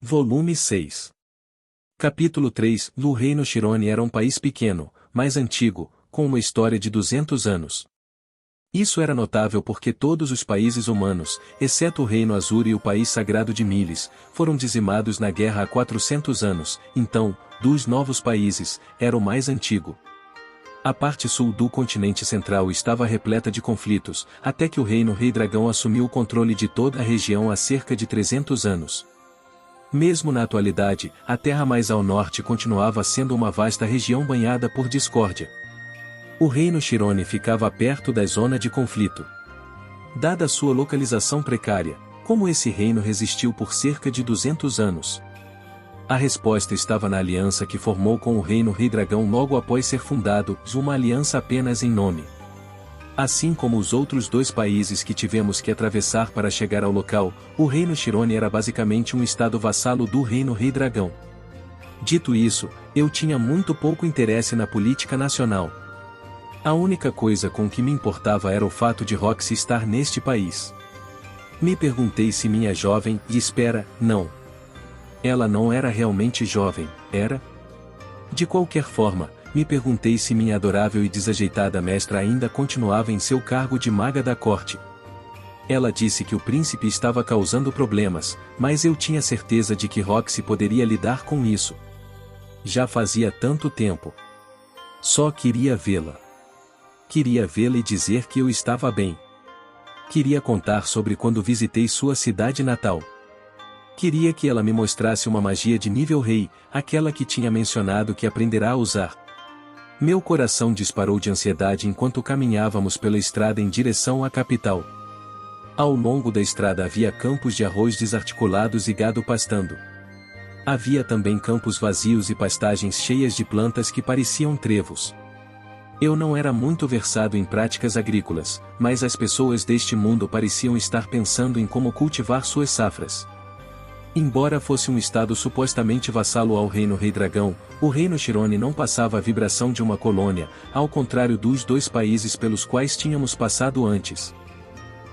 Volume 6. Capítulo 3. O Reino Shirone era um país pequeno, mas antigo, com uma história de 200 anos. Isso era notável porque todos os países humanos, exceto o Reino Azur e o país sagrado de Miles, foram dizimados na guerra há 400 anos, então, dos novos países, era o mais antigo. A parte sul do continente central estava repleta de conflitos, até que o Reino Rei Dragão assumiu o controle de toda a região há cerca de 300 anos. Mesmo na atualidade, a terra mais ao norte continuava sendo uma vasta região banhada por discórdia. O Reino Shirone ficava perto da zona de conflito. Dada sua localização precária, como esse reino resistiu por cerca de 200 anos? A resposta estava na aliança que formou com o Reino Rei Dragão logo após ser fundado, uma aliança apenas em nome. Assim como os outros dois países que tivemos que atravessar para chegar ao local, o Reino Shirone era basicamente um estado vassalo do Reino Rei Dragão. Dito isso, eu tinha muito pouco interesse na política nacional. A única coisa com que me importava era o fato de Roxy estar neste país. Me perguntei se minha jovem, e espera, não. Ela não era realmente jovem, era? De qualquer forma, me perguntei se minha adorável e desajeitada mestra ainda continuava em seu cargo de maga da corte. Ela disse que o príncipe estava causando problemas, mas eu tinha certeza de que Roxy poderia lidar com isso. Já fazia tanto tempo. Só queria vê-la. Queria vê-la e dizer que eu estava bem. Queria contar sobre quando visitei sua cidade natal. Queria que ela me mostrasse uma magia de nível rei, aquela que tinha mencionado que aprenderá a usar. Meu coração disparou de ansiedade enquanto caminhávamos pela estrada em direção à capital. Ao longo da estrada havia campos de arroz desarticulados e gado pastando. Havia também campos vazios e pastagens cheias de plantas que pareciam trevos. Eu não era muito versado em práticas agrícolas, mas as pessoas deste mundo pareciam estar pensando em como cultivar suas safras. Embora fosse um estado supostamente vassalo ao Reino Rei Dragão, o Reino Shirone não passava a vibração de uma colônia, ao contrário dos dois países pelos quais tínhamos passado antes.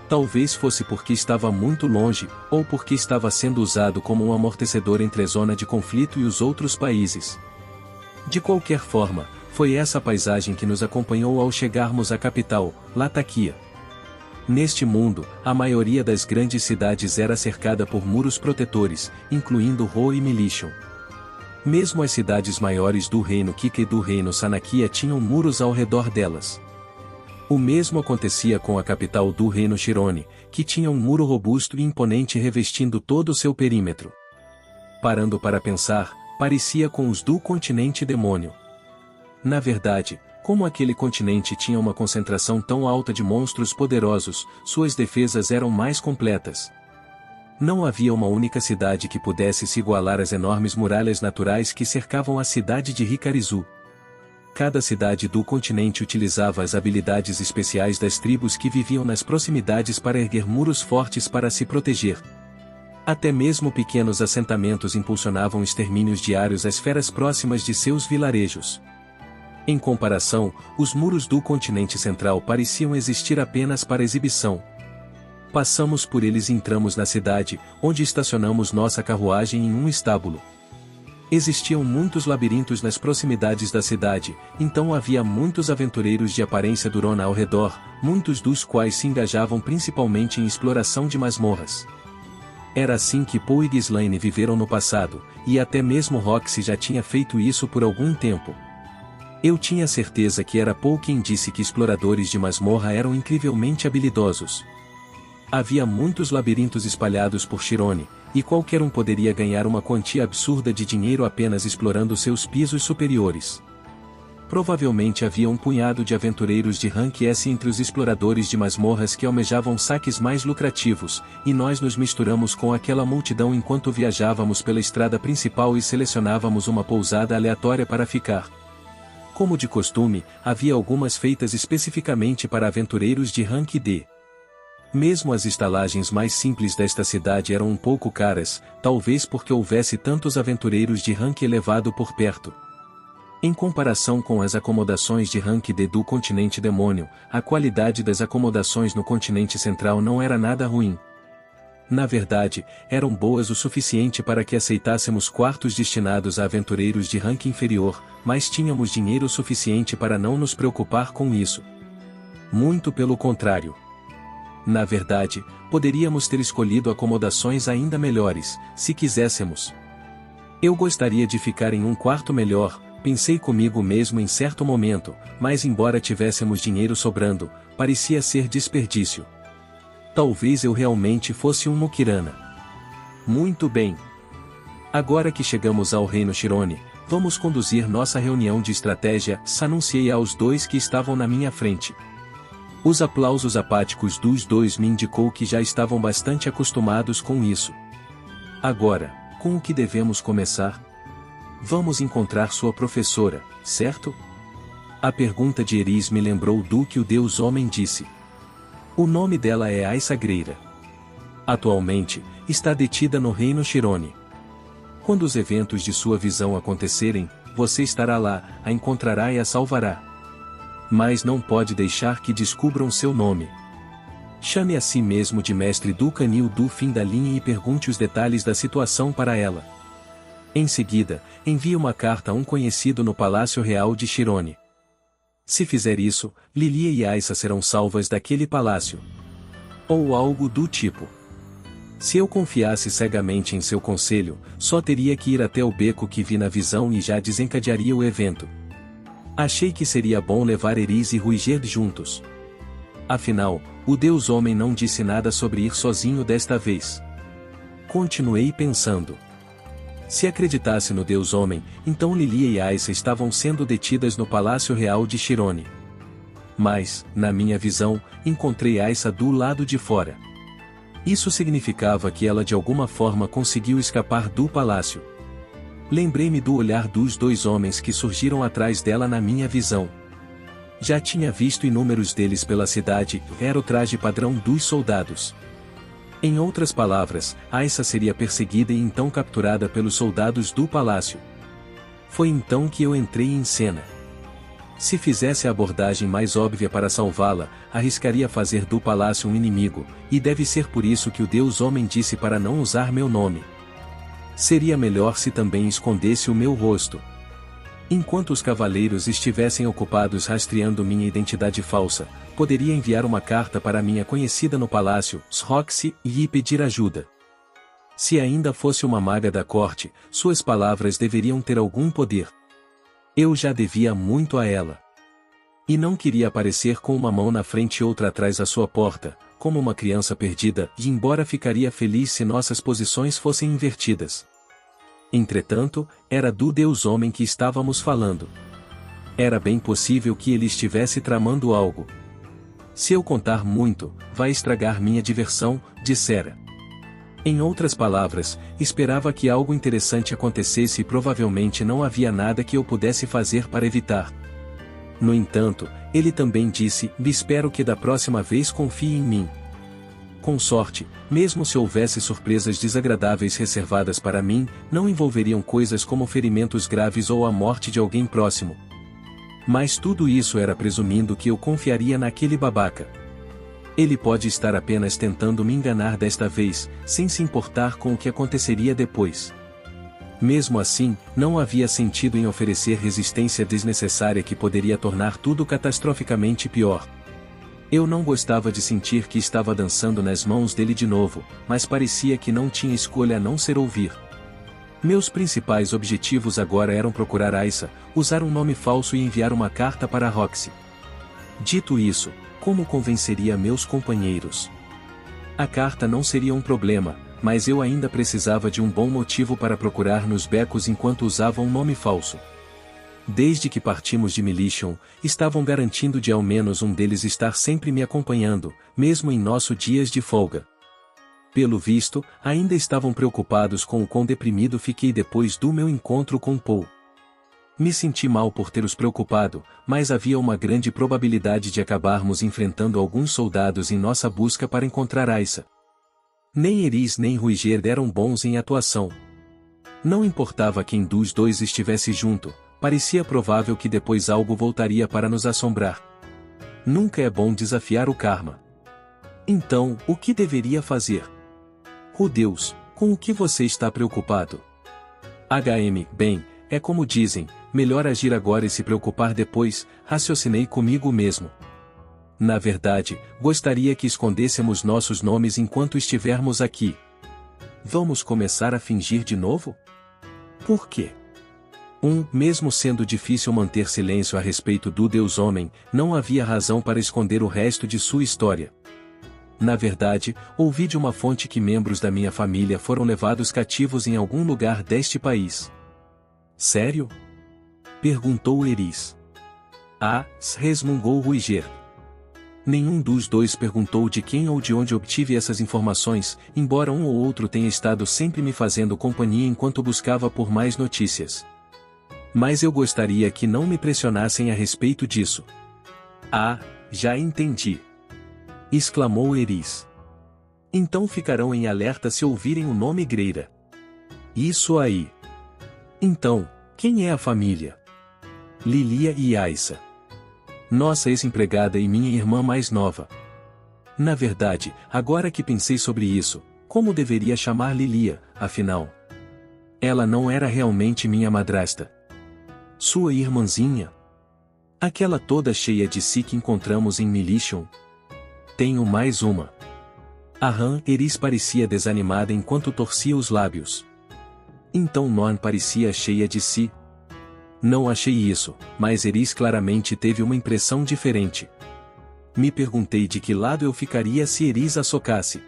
Talvez fosse porque estava muito longe, ou porque estava sendo usado como um amortecedor entre a zona de conflito e os outros países. De qualquer forma, foi essa paisagem que nos acompanhou ao chegarmos à capital, Latakia. Neste mundo, a maioria das grandes cidades era cercada por muros protetores, incluindo Ho e Milishon. Mesmo as cidades maiores do Reino Kika e do Reino Sanakia tinham muros ao redor delas. O mesmo acontecia com a capital do Reino Shirone, que tinha um muro robusto e imponente revestindo todo o seu perímetro. Parando para pensar, parecia com os do continente demônio. Na verdade, como aquele continente tinha uma concentração tão alta de monstros poderosos, suas defesas eram mais completas. Não havia uma única cidade que pudesse se igualar às enormes muralhas naturais que cercavam a cidade de Hikarizu. Cada cidade do continente utilizava as habilidades especiais das tribos que viviam nas proximidades para erguer muros fortes para se proteger. Até mesmo pequenos assentamentos impulsionavam extermínios diários às feras próximas de seus vilarejos. Em comparação, os muros do continente central pareciam existir apenas para exibição. Passamos por eles e entramos na cidade, onde estacionamos nossa carruagem em um estábulo. Existiam muitos labirintos nas proximidades da cidade, então havia muitos aventureiros de aparência durona ao redor, muitos dos quais se engajavam principalmente em exploração de masmorras. Era assim que Poe e Ghislaine viveram no passado, e até mesmo Roxy já tinha feito isso por algum tempo. Eu tinha certeza que era Poe quem disse que exploradores de masmorra eram incrivelmente habilidosos. Havia muitos labirintos espalhados por Shirone, e qualquer um poderia ganhar uma quantia absurda de dinheiro apenas explorando seus pisos superiores. Provavelmente havia um punhado de aventureiros de rank S entre os exploradores de masmorras que almejavam saques mais lucrativos, e nós nos misturamos com aquela multidão enquanto viajávamos pela estrada principal e selecionávamos uma pousada aleatória para ficar. Como de costume, havia algumas feitas especificamente para aventureiros de rank D. Mesmo as estalagens mais simples desta cidade eram um pouco caras, talvez porque houvesse tantos aventureiros de rank elevado por perto. Em comparação com as acomodações de rank D do continente demônio, a qualidade das acomodações no continente central não era nada ruim. Na verdade, eram boas o suficiente para que aceitássemos quartos destinados a aventureiros de ranking inferior, mas tínhamos dinheiro suficiente para não nos preocupar com isso. Muito pelo contrário. Na verdade, poderíamos ter escolhido acomodações ainda melhores, se quiséssemos. Eu gostaria de ficar em um quarto melhor, pensei comigo mesmo em certo momento, mas embora tivéssemos dinheiro sobrando, parecia ser desperdício. Talvez eu realmente fosse um Mukirana. Muito bem. Agora que chegamos ao Reino Shirone, vamos conduzir nossa reunião de estratégia, anunciei aos dois que estavam na minha frente. Os aplausos apáticos dos dois me indicou que já estavam bastante acostumados com isso. Agora, com o que devemos começar? Vamos encontrar sua professora, certo? A pergunta de Eris me lembrou do que o Deus Homem disse. O nome dela é Aissa Greira. Atualmente, está detida no Reino Shirone. Quando os eventos de sua visão acontecerem, você estará lá, a encontrará e a salvará. Mas não pode deixar que descubram seu nome. Chame a si mesmo de mestre do canil do fim da linha e pergunte os detalhes da situação para ela. Em seguida, envie uma carta a um conhecido no Palácio Real de Shirone. Se fizer isso, Lilia e Aissa serão salvas daquele palácio. Ou algo do tipo. Se eu confiasse cegamente em seu conselho, só teria que ir até o beco que vi na visão e já desencadearia o evento. Achei que seria bom levar Eris e Ruiger juntos. Afinal, o Deus Homem não disse nada sobre ir sozinho desta vez. Continuei pensando. Se acreditasse no Deus Homem, então Lilia e Aissa estavam sendo detidas no Palácio Real de Shirone. Mas, na minha visão, encontrei Aissa do lado de fora. Isso significava que ela de alguma forma conseguiu escapar do palácio. Lembrei-me do olhar dos dois homens que surgiram atrás dela na minha visão. Já tinha visto inúmeros deles pela cidade, era o traje padrão dos soldados. Em outras palavras, Aissa seria perseguida e então capturada pelos soldados do palácio. Foi então que eu entrei em cena. Se fizesse a abordagem mais óbvia para salvá-la, arriscaria fazer do palácio um inimigo, e deve ser por isso que o Deus Homem disse para não usar meu nome. Seria melhor se também escondesse o meu rosto. Enquanto os cavaleiros estivessem ocupados rastreando minha identidade falsa, poderia enviar uma carta para minha conhecida no palácio, Roxy, e pedir ajuda. Se ainda fosse uma maga da corte, suas palavras deveriam ter algum poder. Eu já devia muito a ela. E não queria aparecer com uma mão na frente e outra atrás da sua porta, como uma criança perdida, e embora ficaria feliz se nossas posições fossem invertidas. Entretanto, era do Deus Homem que estávamos falando. Era bem possível que ele estivesse tramando algo. Se eu contar muito, vai estragar minha diversão, dissera. Em outras palavras, esperava que algo interessante acontecesse e provavelmente não havia nada que eu pudesse fazer para evitar. No entanto, ele também disse: espero que da próxima vez confie em mim. Com sorte, mesmo se houvesse surpresas desagradáveis reservadas para mim, não envolveriam coisas como ferimentos graves ou a morte de alguém próximo. Mas tudo isso era presumindo que eu confiaria naquele babaca. Ele pode estar apenas tentando me enganar desta vez, sem se importar com o que aconteceria depois. Mesmo assim, não havia sentido em oferecer resistência desnecessária que poderia tornar tudo catastroficamente pior. Eu não gostava de sentir que estava dançando nas mãos dele de novo, mas parecia que não tinha escolha a não ser ouvir. Meus principais objetivos agora eram procurar Aissa, usar um nome falso e enviar uma carta para Roxy. Dito isso, como convenceria meus companheiros? A carta não seria um problema, mas eu ainda precisava de um bom motivo para procurar nos becos enquanto usava um nome falso. Desde que partimos de Milishon, estavam garantindo de ao menos um deles estar sempre me acompanhando, mesmo em nossos dias de folga. Pelo visto, ainda estavam preocupados com o quão deprimido fiquei depois do meu encontro com Paul. Me senti mal por ter os preocupado, mas havia uma grande probabilidade de acabarmos enfrentando alguns soldados em nossa busca para encontrar Aissa. Nem Eris nem Ruiger eram bons em atuação. Não importava quem dos dois estivesse junto, parecia provável que depois algo voltaria para nos assombrar. Nunca é bom desafiar o karma. Então, o que deveria fazer? Deus, com o que você está preocupado? Bem, é como dizem, melhor agir agora e se preocupar depois, raciocinei comigo mesmo. Na verdade, gostaria que escondêssemos nossos nomes enquanto estivermos aqui. Vamos começar a fingir de novo? Por quê? Mesmo sendo difícil manter silêncio a respeito do Deus Homem, não havia razão para esconder o resto de sua história. Na verdade, ouvi de uma fonte que membros da minha família foram levados cativos em algum lugar deste país. Sério? Perguntou Eris. Resmungou Ruiger. Nenhum dos dois perguntou de quem ou de onde obtive essas informações, embora um ou outro tenha estado sempre me fazendo companhia enquanto buscava por mais notícias. Mas eu gostaria que não me pressionassem a respeito disso. Já entendi! Exclamou Eris. Então ficarão em alerta se ouvirem o nome Greira. Isso aí. Então, quem é a família? Lilia e Aissa. Nossa ex-empregada e minha irmã mais nova. Na verdade, agora que pensei sobre isso, como deveria chamar Lilia, afinal? Ela não era realmente minha madrasta. Sua irmãzinha? Aquela toda cheia de si que encontramos em Milishon? Tenho mais uma. Eris parecia desanimada enquanto torcia os lábios. Então Norn parecia cheia de si. Não achei isso, mas Eris claramente teve uma impressão diferente. Me perguntei de que lado eu ficaria se Eris a socasse.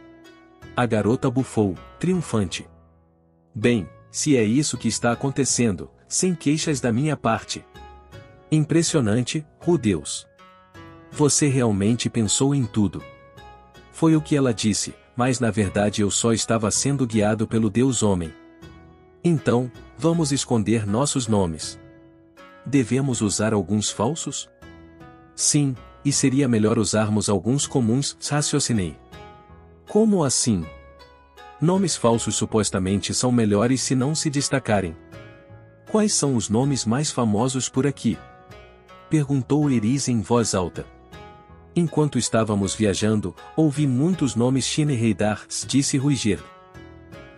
A garota bufou, triunfante. Bem, se é isso que está acontecendo, sem queixas da minha parte. Impressionante, Deus. Você realmente pensou em tudo. Foi o que ela disse, mas na verdade eu só estava sendo guiado pelo Deus Homem. Então, vamos esconder nossos nomes. Devemos usar alguns falsos? Sim, e seria melhor usarmos alguns comuns, raciocinei. Como assim? Nomes falsos supostamente são melhores se não se destacarem. Quais são os nomes mais famosos por aqui? Perguntou Eris em voz alta. Enquanto estávamos viajando, ouvi muitos nomes China e Heidar, disse Ruiger.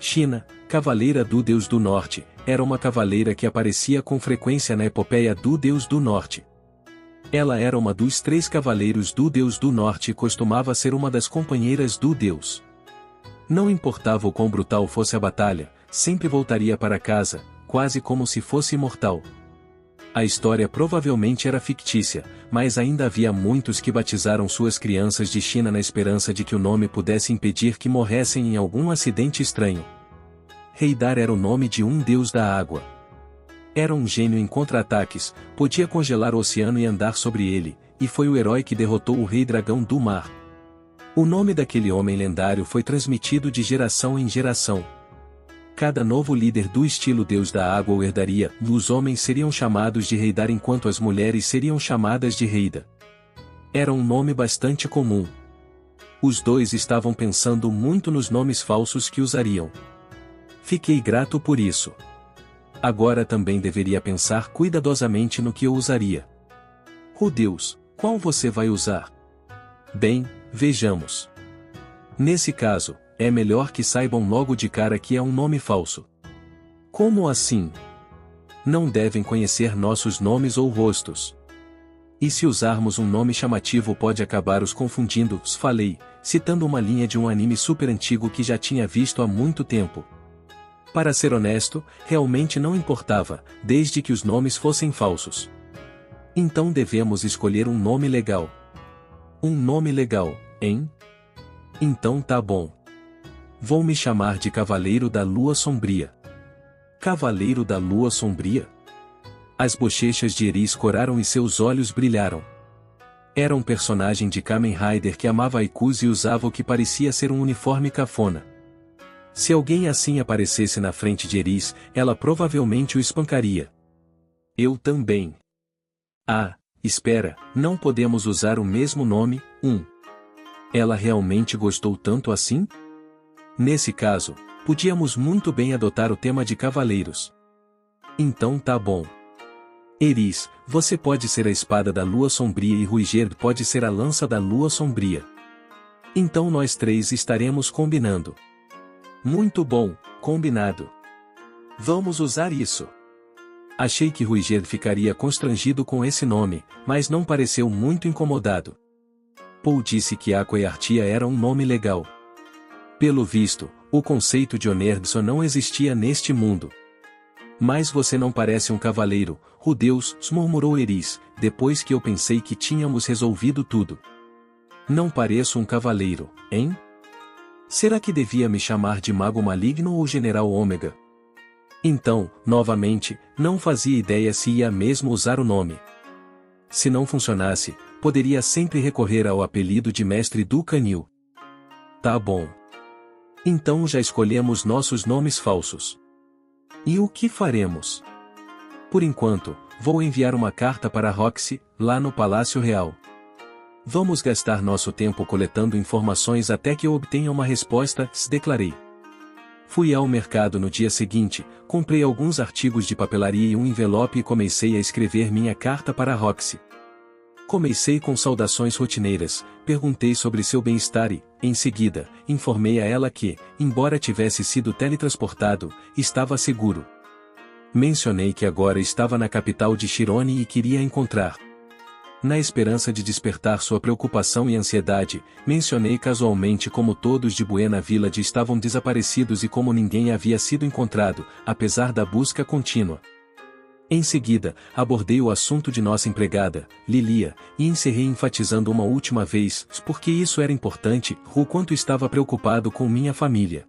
China, cavaleira do Deus do Norte, era uma cavaleira que aparecia com frequência na epopeia do Deus do Norte. Ela era uma dos 3 cavaleiros do Deus do Norte e costumava ser uma das companheiras do Deus. Não importava o quão brutal fosse a batalha, sempre voltaria para casa, quase como se fosse imortal. A história provavelmente era fictícia, mas ainda havia muitos que batizaram suas crianças de China na esperança de que o nome pudesse impedir que morressem em algum acidente estranho. Heidar era o nome de um deus da água. Era um gênio em contra-ataques, podia congelar o oceano e andar sobre ele, e foi o herói que derrotou o rei dragão do mar. O nome daquele homem lendário foi transmitido de geração em geração. Cada novo líder do estilo Deus da Água o herdaria, os homens seriam chamados de Heidar enquanto as mulheres seriam chamadas de Heida. Era um nome bastante comum. Os dois estavam pensando muito nos nomes falsos que usariam. Fiquei grato por isso. Agora também deveria pensar cuidadosamente no que eu usaria. Deus, qual você vai usar? Bem, vejamos. Nesse caso, é melhor que saibam logo de cara que é um nome falso. Como assim? Não devem conhecer nossos nomes ou rostos. E se usarmos um nome chamativo pode acabar os confundindo, falei, citando uma linha de um anime super antigo que já tinha visto há muito tempo. Para ser honesto, realmente não importava, desde que os nomes fossem falsos. Então devemos escolher um nome legal. Um nome legal, hein? Então tá bom. Vou me chamar de Cavaleiro da Lua Sombria. Cavaleiro da Lua Sombria? As bochechas de Eris coraram e seus olhos brilharam. Era um personagem de Kamen Rider que amava haikus e usava o que parecia ser um uniforme cafona. Se alguém assim aparecesse na frente de Eris, ela provavelmente o espancaria. Eu também. Espera, não podemos usar o mesmo nome, Ela realmente gostou tanto assim? Nesse caso, podíamos muito bem adotar o tema de cavaleiros. Então tá bom. Eris, você pode ser a espada da lua sombria e Ruiger pode ser a lança da lua sombria. Então nós 3 estaremos combinando. Muito bom, combinado. Vamos usar isso. Achei que Ruiger ficaria constrangido com esse nome, mas não pareceu muito incomodado. Paul disse que Aqua e Artia era um nome legal. Pelo visto, o conceito de Onerdson não existia neste mundo. Mas você não parece um cavaleiro, Rudeus, murmurou Eris, depois que eu pensei que tínhamos resolvido tudo. Não pareço um cavaleiro, hein? Será que devia me chamar de Mago Maligno ou General Ômega? Então, novamente, não fazia ideia se ia mesmo usar o nome. Se não funcionasse, poderia sempre recorrer ao apelido de Mestre do Canil. Tá bom. Então já escolhemos nossos nomes falsos. E o que faremos? Por enquanto, vou enviar uma carta para Roxy, lá no Palácio Real. Vamos gastar nosso tempo coletando informações até que eu obtenha uma resposta, declarei. Fui ao mercado no dia seguinte, comprei alguns artigos de papelaria e um envelope e comecei a escrever minha carta para Roxy. Comecei com saudações rotineiras, perguntei sobre seu bem-estar e, em seguida, informei a ela que, embora tivesse sido teletransportado, estava seguro. Mencionei que agora estava na capital de Chirone e queria encontrar. Na esperança de despertar sua preocupação e ansiedade, mencionei casualmente como todos de Buena Village estavam desaparecidos e como ninguém havia sido encontrado, apesar da busca contínua. Em seguida, abordei o assunto de nossa empregada, Lilia, e encerrei enfatizando uma última vez, porque isso era importante, o quanto estava preocupado com minha família.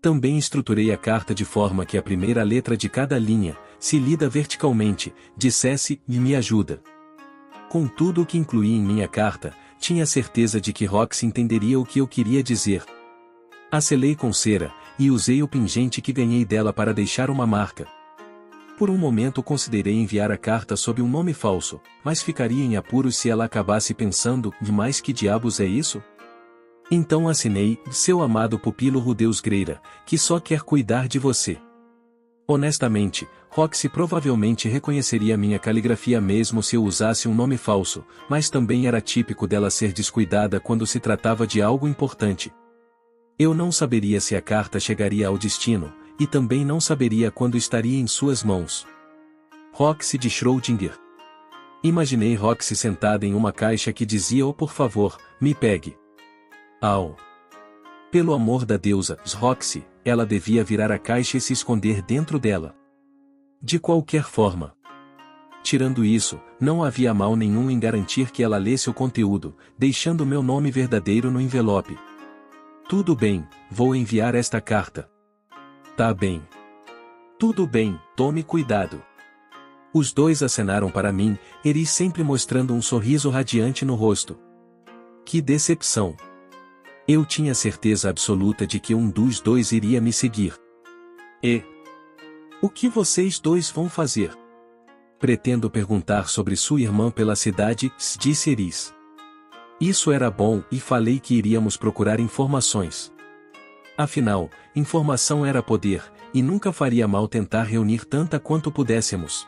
Também estruturei a carta de forma que a primeira letra de cada linha, se lida verticalmente, dissesse, me ajuda. Com tudo o que incluí em minha carta, tinha certeza de que Roxy entenderia o que eu queria dizer. A selei com cera, e usei o pingente que ganhei dela para deixar uma marca. Por um momento considerei enviar a carta sob um nome falso, mas ficaria em apuros se ela acabasse pensando, mas que diabos é isso? Então assinei, seu amado pupilo Rudeus Greira, que só quer cuidar de você. Honestamente, Roxy provavelmente reconheceria minha caligrafia mesmo se eu usasse um nome falso, mas também era típico dela ser descuidada quando se tratava de algo importante. Eu não saberia se a carta chegaria ao destino, e também não saberia quando estaria em suas mãos. Roxy de Schrödinger. Imaginei Roxy sentada em uma caixa que dizia: "Oh, por favor, me pegue." Au! Pelo amor da deusa, Roxy, ela devia virar a caixa e se esconder dentro dela. De qualquer forma. Tirando isso, não havia mal nenhum em garantir que ela lesse o conteúdo, deixando meu nome verdadeiro no envelope. Tudo bem, vou enviar esta carta. Tá bem. Tudo bem, tome cuidado. Os dois acenaram para mim, Eris sempre mostrando um sorriso radiante no rosto. Que decepção! Eu tinha certeza absoluta de que um dos dois iria me seguir. E o que vocês dois vão fazer? Pretendo perguntar sobre sua irmã pela cidade, disse Eris. Isso era bom e falei que iríamos procurar informações. Afinal, informação era poder, e nunca faria mal tentar reunir tanta quanto pudéssemos.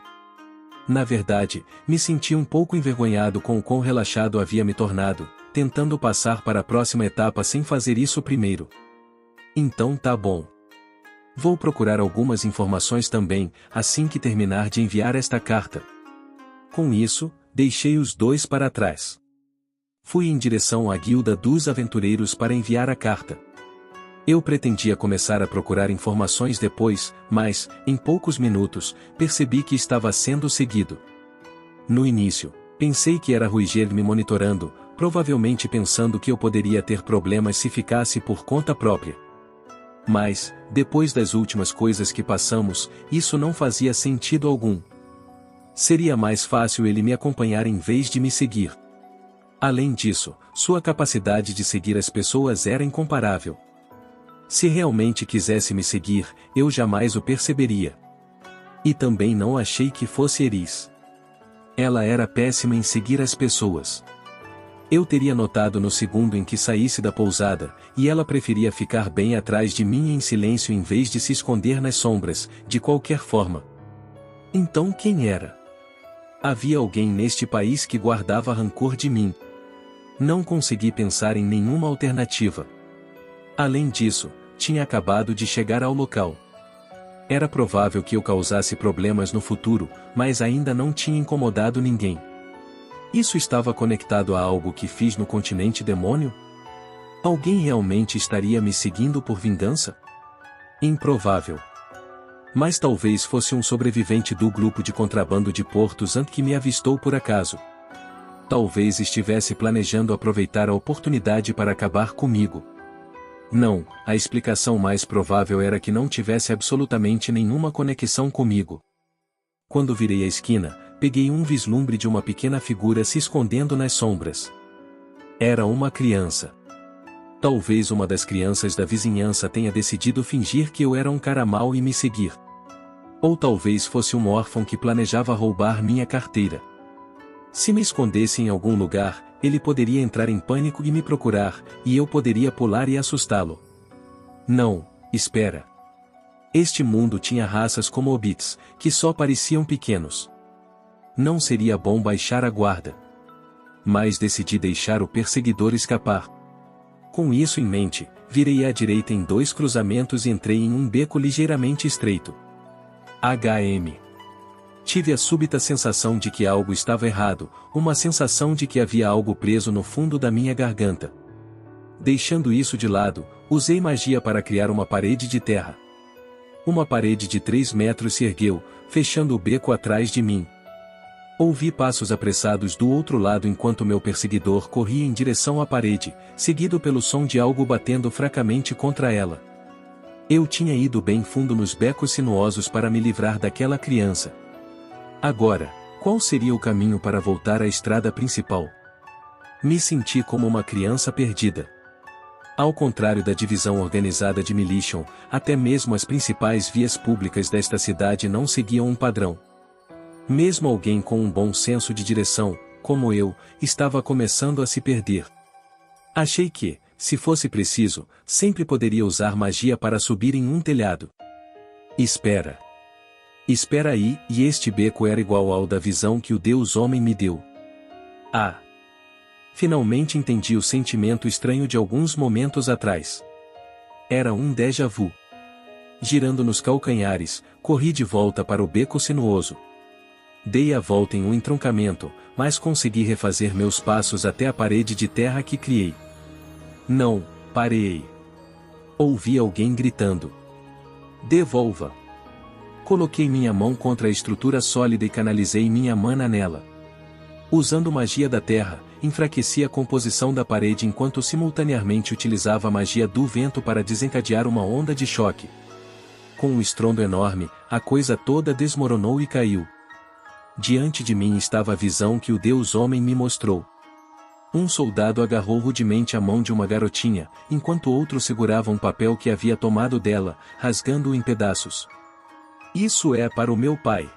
Na verdade, me senti um pouco envergonhado com o quão relaxado havia me tornado, tentando passar para a próxima etapa sem fazer isso primeiro. Então tá bom. Vou procurar algumas informações também, assim que terminar de enviar esta carta. Com isso, deixei os dois para trás. Fui em direção à guilda dos aventureiros para enviar a carta. Eu pretendia começar a procurar informações depois, mas, em poucos minutos, percebi que estava sendo seguido. No início, pensei que era Ruiger me monitorando, provavelmente pensando que eu poderia ter problemas se ficasse por conta própria. Mas, depois das últimas coisas que passamos, isso não fazia sentido algum. Seria mais fácil ele me acompanhar em vez de me seguir. Além disso, sua capacidade de seguir as pessoas era incomparável. Se realmente quisesse me seguir, eu jamais o perceberia. E também não achei que fosse Eris. Ela era péssima em seguir as pessoas. Eu teria notado no segundo em que saísse da pousada, e ela preferia ficar bem atrás de mim em silêncio em vez de se esconder nas sombras, de qualquer forma. Então quem era? Havia alguém neste país que guardava rancor de mim. Não consegui pensar em nenhuma alternativa. Além disso, tinha acabado de chegar ao local. Era provável que eu causasse problemas no futuro, mas ainda não tinha incomodado ninguém. Isso estava conectado a algo que fiz no continente demônio? Alguém realmente estaria me seguindo por vingança? Improvável. Mas talvez fosse um sobrevivente do grupo de contrabando de Porto Santo que me avistou por acaso. Talvez estivesse planejando aproveitar a oportunidade para acabar comigo. Não, a explicação mais provável era que não tivesse absolutamente nenhuma conexão comigo. Quando virei a esquina, peguei um vislumbre de uma pequena figura se escondendo nas sombras. Era uma criança. Talvez uma das crianças da vizinhança tenha decidido fingir que eu era um cara mau e me seguir. Ou talvez fosse um órfão que planejava roubar minha carteira. Se me escondesse em algum lugar, ele poderia entrar em pânico e me procurar, e eu poderia pular e assustá-lo. Não, espera. Este mundo tinha raças como hobbits, que só pareciam pequenos. Não seria bom baixar a guarda. Mas decidi deixar o perseguidor escapar. Com isso em mente, virei à direita em 2 cruzamentos e entrei em um beco ligeiramente estreito. HM. Tive a súbita sensação de que algo estava errado, uma sensação de que havia algo preso no fundo da minha garganta. Deixando isso de lado, usei magia para criar uma parede de terra. Uma parede de 3 metros se ergueu, fechando o beco atrás de mim. Ouvi passos apressados do outro lado enquanto meu perseguidor corria em direção à parede, seguido pelo som de algo batendo fracamente contra ela. Eu tinha ido bem fundo nos becos sinuosos para me livrar daquela criança. Agora, qual seria o caminho para voltar à estrada principal? Me senti como uma criança perdida. Ao contrário da divisão organizada de Militian, até mesmo as principais vias públicas desta cidade não seguiam um padrão. Mesmo alguém com um bom senso de direção, como eu, estava começando a se perder. Achei que, se fosse preciso, sempre poderia usar magia para subir em um telhado. Espera. Espera aí, e este beco era igual ao da visão que o Deus Homem me deu. Ah! Finalmente entendi o sentimento estranho de alguns momentos atrás. Era um déjà vu. Girando nos calcanhares, corri de volta para o beco sinuoso. Dei a volta em um entroncamento, mas consegui refazer meus passos até a parede de terra que criei. Não, parei. Ouvi alguém gritando. Devolva. Coloquei minha mão contra a estrutura sólida e canalizei minha mana nela. Usando magia da terra, enfraqueci a composição da parede enquanto simultaneamente utilizava a magia do vento para desencadear uma onda de choque. Com um estrondo enorme, a coisa toda desmoronou e caiu. Diante de mim estava a visão que o Deus Homem me mostrou. Um soldado agarrou rudemente a mão de uma garotinha, enquanto outro segurava um papel que havia tomado dela, rasgando-o em pedaços. Isso é para o meu pai.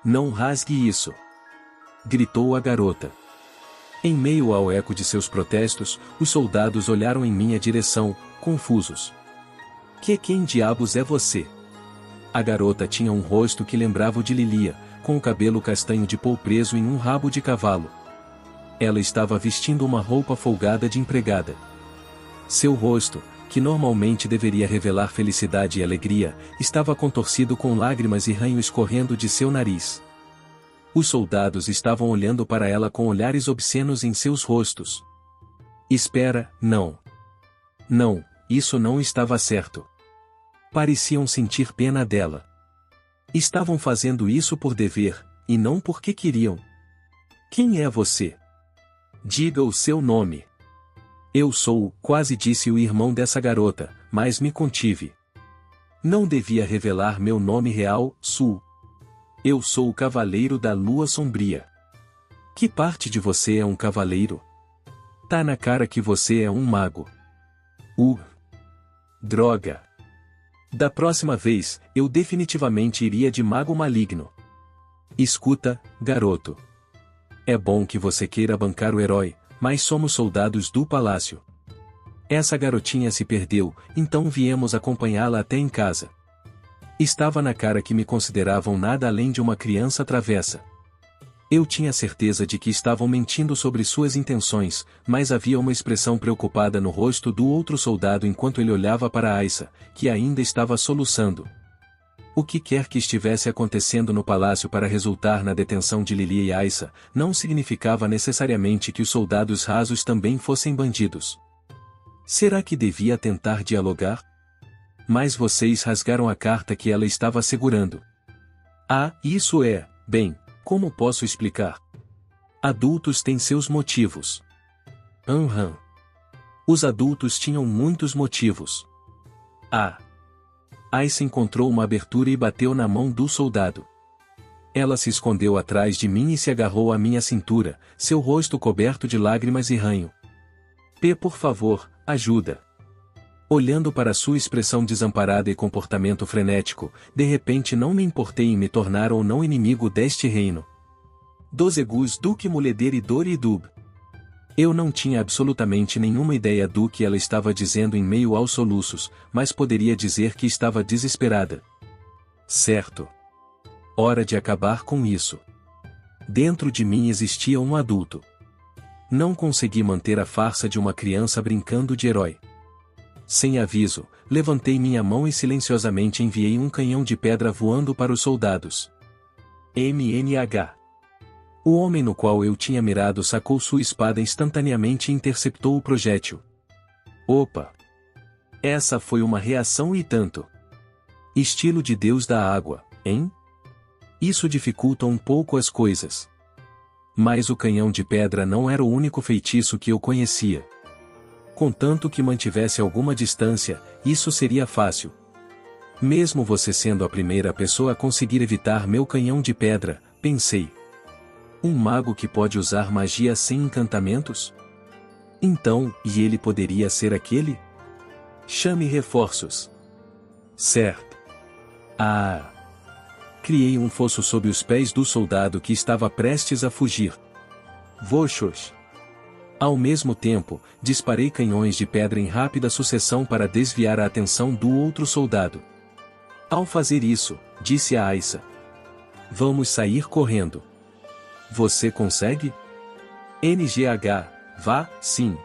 Não rasgue isso! Gritou a garota. Em meio ao eco de seus protestos, os soldados olharam em minha direção, confusos. Quem diabos é você? A garota tinha um rosto que lembrava o de Lilia, com o cabelo castanho de pau preso em um rabo de cavalo. Ela estava vestindo uma roupa folgada de empregada. Seu rosto, que normalmente deveria revelar felicidade e alegria, estava contorcido com lágrimas e ranho escorrendo de seu nariz. Os soldados estavam olhando para ela com olhares obscenos em seus rostos. Espera, não. Não, isso não estava certo. Pareciam sentir pena dela. Estavam fazendo isso por dever, e não porque queriam. Quem é você? Diga o seu nome. Eu sou, quase disse o irmão dessa garota, mas me contive. Não devia revelar meu nome real, Sul. Eu sou o Cavaleiro da Lua Sombria. Que parte de você é um cavaleiro? Tá na cara que você é um mago. Droga. Da próxima vez, eu definitivamente iria de mago maligno. Escuta, garoto. É bom que você queira bancar o herói, mas somos soldados do palácio. Essa garotinha se perdeu, então viemos acompanhá-la até em casa. Estava na cara que me consideravam nada além de uma criança travessa. Eu tinha certeza de que estavam mentindo sobre suas intenções, mas havia uma expressão preocupada no rosto do outro soldado enquanto ele olhava para Aissa, que ainda estava soluçando. O que quer que estivesse acontecendo no palácio para resultar na detenção de Lilia e Aissa, não significava necessariamente que os soldados rasos também fossem bandidos. Será que devia tentar dialogar? Mas vocês rasgaram a carta que ela estava segurando. Ah, isso é, bem, como posso explicar? Adultos têm seus motivos. Os adultos tinham muitos motivos. Aissa encontrou uma abertura e bateu na mão do soldado. Ela se escondeu atrás de mim e se agarrou à minha cintura, seu rosto coberto de lágrimas e ranho. Por favor, ajuda. Olhando para sua expressão desamparada e comportamento frenético, de repente não me importei em me tornar ou não inimigo deste reino. Dozegus Duque Muleder e Dori Dub. Eu não tinha absolutamente nenhuma ideia do que ela estava dizendo em meio aos soluços, mas poderia dizer que estava desesperada. Certo. Hora de acabar com isso. Dentro de mim existia um adulto. Não consegui manter a farsa de uma criança brincando de herói. Sem aviso, levantei minha mão e silenciosamente enviei um canhão de pedra voando para os soldados. MNH. O homem no qual eu tinha mirado sacou sua espada instantaneamente e interceptou o projétil. Opa! Essa foi uma reação e tanto. Estilo de Deus da água, hein? Isso dificulta um pouco as coisas. Mas o canhão de pedra não era o único feitiço que eu conhecia. Contanto que mantivesse alguma distância, isso seria fácil. Mesmo você sendo a primeira pessoa a conseguir evitar meu canhão de pedra, pensei. Um mago que pode usar magia sem encantamentos? Então, e ele poderia ser aquele? Chame reforços. Certo. Criei um fosso sob os pés do soldado que estava prestes a fugir. Voxos. Ao mesmo tempo, disparei canhões de pedra em rápida sucessão para desviar a atenção do outro soldado. Ao fazer isso, disse a Aissa. Vamos sair correndo. Você consegue? NGH, vá, sim.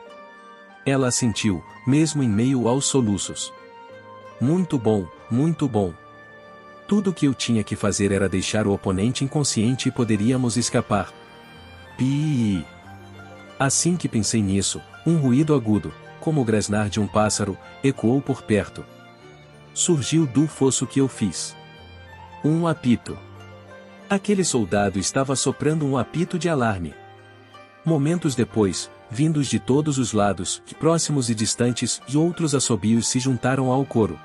Ela assentiu, mesmo em meio aos soluços. Muito bom, muito bom. Tudo o que eu tinha que fazer era deixar o oponente inconsciente e poderíamos escapar. Pi. Assim que pensei nisso, um ruído agudo, como o grasnar de um pássaro, ecoou por perto. Surgiu do fosso que eu fiz. Um apito. Aquele soldado estava soprando um apito de alarme. Momentos depois, vindos de todos os lados, próximos e distantes, e outros assobios se juntaram ao coro.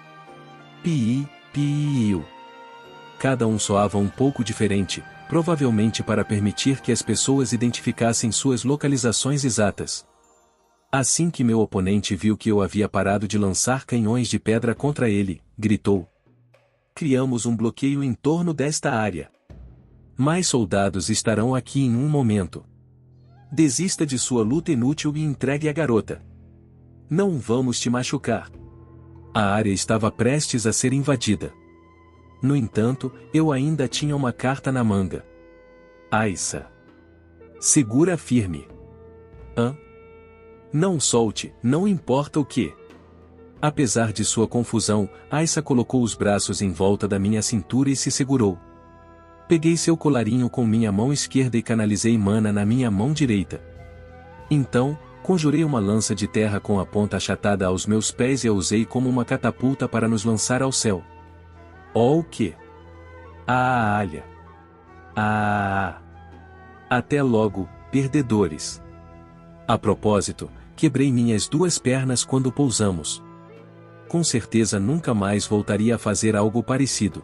Pi, piiu. Cada um soava um pouco diferente, provavelmente para permitir que as pessoas identificassem suas localizações exatas. Assim que meu oponente viu que eu havia parado de lançar canhões de pedra contra ele, gritou. Criamos um bloqueio em torno desta área. Mais soldados estarão aqui em um momento. Desista de sua luta inútil e entregue a garota. Não vamos te machucar. A área estava prestes a ser invadida. No entanto, eu ainda tinha uma carta na manga. Aissa. Segura firme. Não solte, não importa o que. Apesar de sua confusão, Aissa colocou os braços em volta da minha cintura e se segurou. Peguei seu colarinho com minha mão esquerda e canalizei mana na minha mão direita. Então, conjurei uma lança de terra com a ponta achatada aos meus pés e a usei como uma catapulta para nos lançar ao céu. Oh, o que? Alha! Até logo, perdedores. A propósito, quebrei minhas duas pernas quando pousamos. Com certeza nunca mais voltaria a fazer algo parecido.